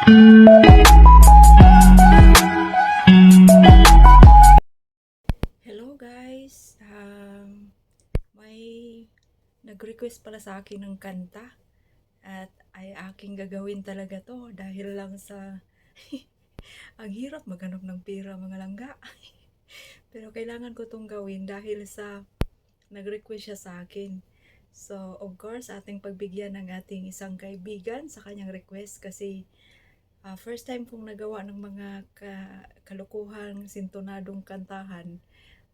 Hello guys, may nag-request pala sa akin ng kanta at ay aking gagawin talaga to dahil lang sa ang hirap maghanap ng pera mga langga. Pero kailangan ko tong gawin dahil sa nag-request siya sa akin. So, of course, ating pagbigyan ng ating isang kaibigan sa kanyang request kasi first time kong nagawa ng mga kalukuhang sintonadong kantahan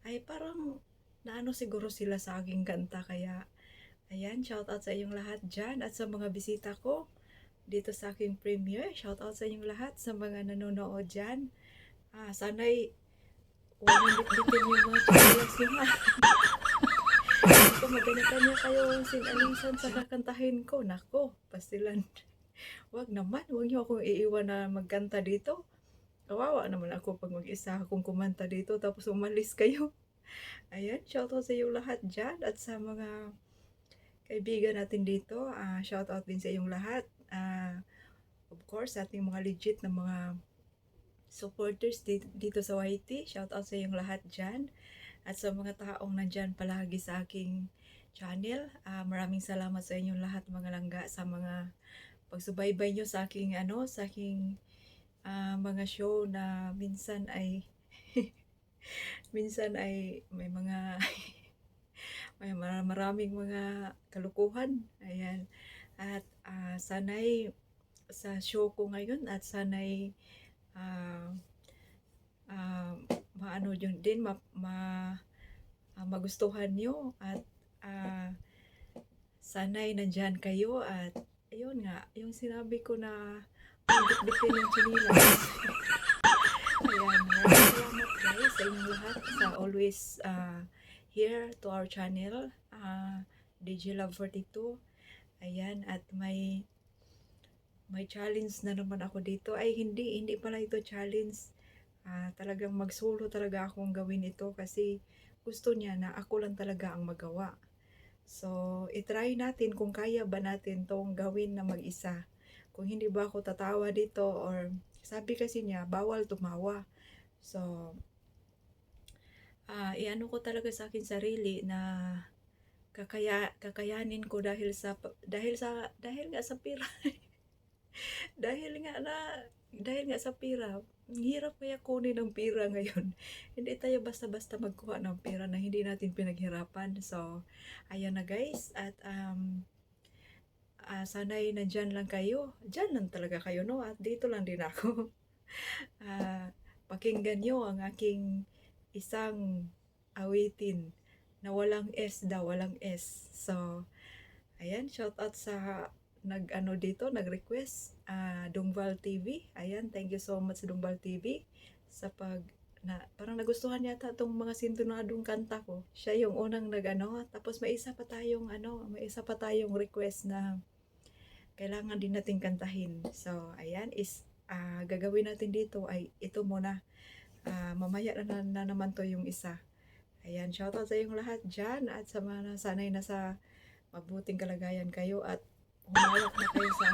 ay parang naano siguro sila sa aking kanta kaya ayan, shout out sa inyong lahat dyan at sa mga bisita ko dito sa aking premiere. Shout out sa inyong lahat sa mga nanonood dyan. Sana'y huwag nang bitbitin yung mga chinelas nyo ha. Ito maganatan niya kayo sinalisan sa kakantahin ko. Nako, pastilan. Wag naman, huwag niyo akong iiwan na magkanta dito. Kawawa naman ako pag mag-isa akong kumanta dito tapos umalis kayo. Ayan, shoutout sa iyo lahat dyan at sa mga kaibigan natin dito. Shoutout din sa iyong lahat. Of course, sa ating mga legit na mga supporters dito sa YT. Shoutout sa iyong lahat dyan. At sa mga taong nandyan palagi sa aking channel. Maraming salamat sa inyong lahat mga langga sa mga pagsubaybay nyo sa aking mga show na minsan ay minsan ay may mga may maraming mga kalukuhan. Ayan. At sanay sa show ko ngayon at sanay uh, maano yun din magustuhan nyo at uh, sanay nandyan kayo at ayun nga, yung sinabi ko na bit-bitin ng chinilas. Ayan, maraming salamat guys sa inyong lahat sa always here to our channel, DJ Love 42. Ayan, at may challenge na naman ako dito. Ay, hindi pala ito challenge. Talagang magsolo talaga akong gawin ito kasi gusto niya na ako lang talaga ang magawa. So, itry natin kung kaya ba natin tong gawin na mag-isa. Kung hindi ba ako tatawa dito or sabi kasi niya, bawal tumawa. So, iano ko talaga sa akin sarili na kakayanin ko dahil nga sa pira. dahil nga sa pira. Hirap kaya kunin ng pira ngayon. Hindi tayo basta-basta magkuha ng pera na hindi natin pinaghirapan. So, ayan na guys. At sana'y nandyan lang kayo. Dyan lang talaga kayo, no? At dito lang din ako. Pakinggan nyo ang aking isang awitin na walang S daw, walang S. So, ayan, shout out sa nag-request, Dungval TV. Ayan, thank you so much Dungval TV sa parang nagustuhan yata tong mga sintonadong kanta ko. Siya yung unang tapos may isa pa tayong request na kailangan din nating kantahin. So, ayan is gagawin natin dito ay ito muna. Mamaya na naman to yung isa. Ayan, shoutout sa inyong lahat dyan at sa mga sanay na sa mabuting kalagayan kayo at humawak na kayo sa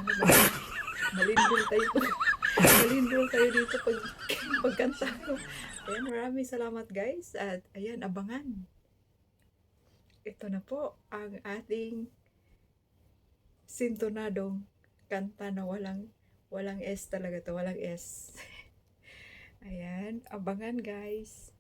malindol tayo dito pagkanta ko. Ayan, maraming salamat guys at ayan, abangan. Ito na po ang ating sintonadong kanta na walang S talaga to, walang S. Ayan, abangan guys.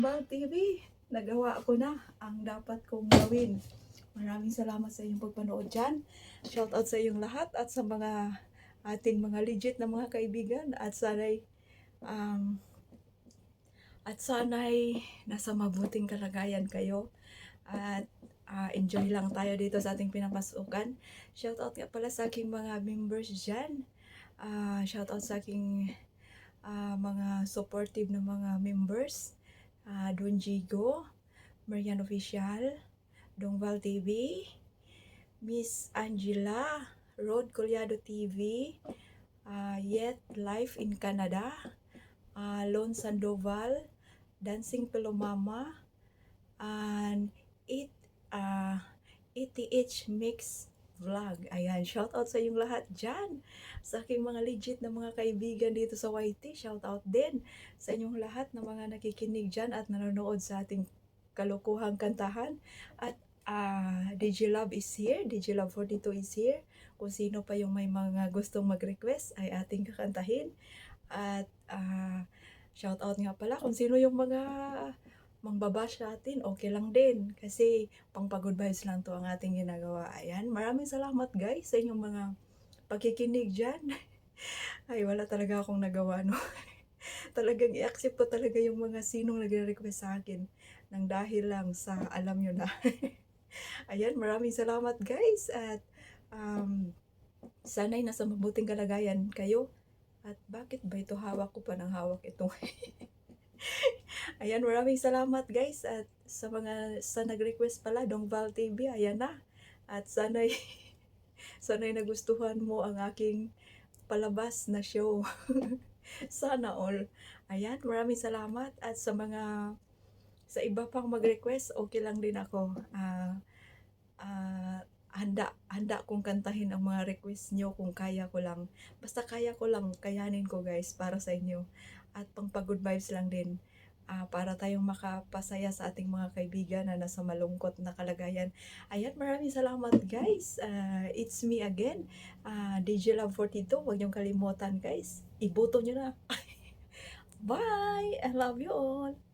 Val TV, nagawa ko na ang dapat kong gawin. Maraming salamat sa inyong pagpanood dyan. Shout out sa inyong lahat at sa mga ating mga legit na mga kaibigan um, at sana'y nasa mabuting kalagayan kayo at enjoy lang tayo dito sa ating pinapasukan. Shout out nga pala sa aking mga members dyan. Shout out sa aking mga supportive na mga members. Don Jigo, Marian Official, Dongval TV, Miss Angela, Rod Collado TV, Yet Life in Canada, Lon Sandoval, Dancing Pelomama, and ETH Mix Vlog. Ayan, shout out sa inyong lahat dyan. Sa aking mga legit na mga kaibigan dito sa YT, shout out din sa inyong lahat na mga nakikinig dyan at nanonood sa ating kalukuhang kantahan. At DigiLove is here, DigiLove 42 is here. Kung sino pa yung may mga gustong mag-request ay ating kakantahin. At shout out nga pala kung sino yung mga mangbabash natin, okay lang din. Kasi pang-good vibes lang to ang ating ginagawa. Ayan, maraming salamat guys sa inyong mga pagkikinig dyan. Ay, wala talaga akong nagawa, no? Talagang i-accept ko talaga yung mga sinong nagre-request sa akin nang dahil lang sa alam nyo na. Ayan, maraming salamat guys. At sana'y nasa mabuting kalagayan kayo. At bakit ba ito hawak ko pa ng hawak itong ayan, maraming salamat guys. At sa mga sa nag-request pala, Dongval TV, ayan na. At sana'y sana'y nagustuhan mo ang aking palabas na show. Sana all. Ayan, maraming salamat. At sa iba pang mag-request, okay lang din ako. Handa kong kantahin ang mga request nyo kung kaya ko lang. Basta kaya ko lang, kayanin ko guys para sa inyo. At pang-good vibes lang din. Para tayong makapasaya sa ating mga kaibigan na nasa malungkot na kalagayan. Ayan, maraming salamat guys. It's me again, DigiLove42. Huwag niyong kalimutan guys. Iboto nyo na. Bye! I love you all.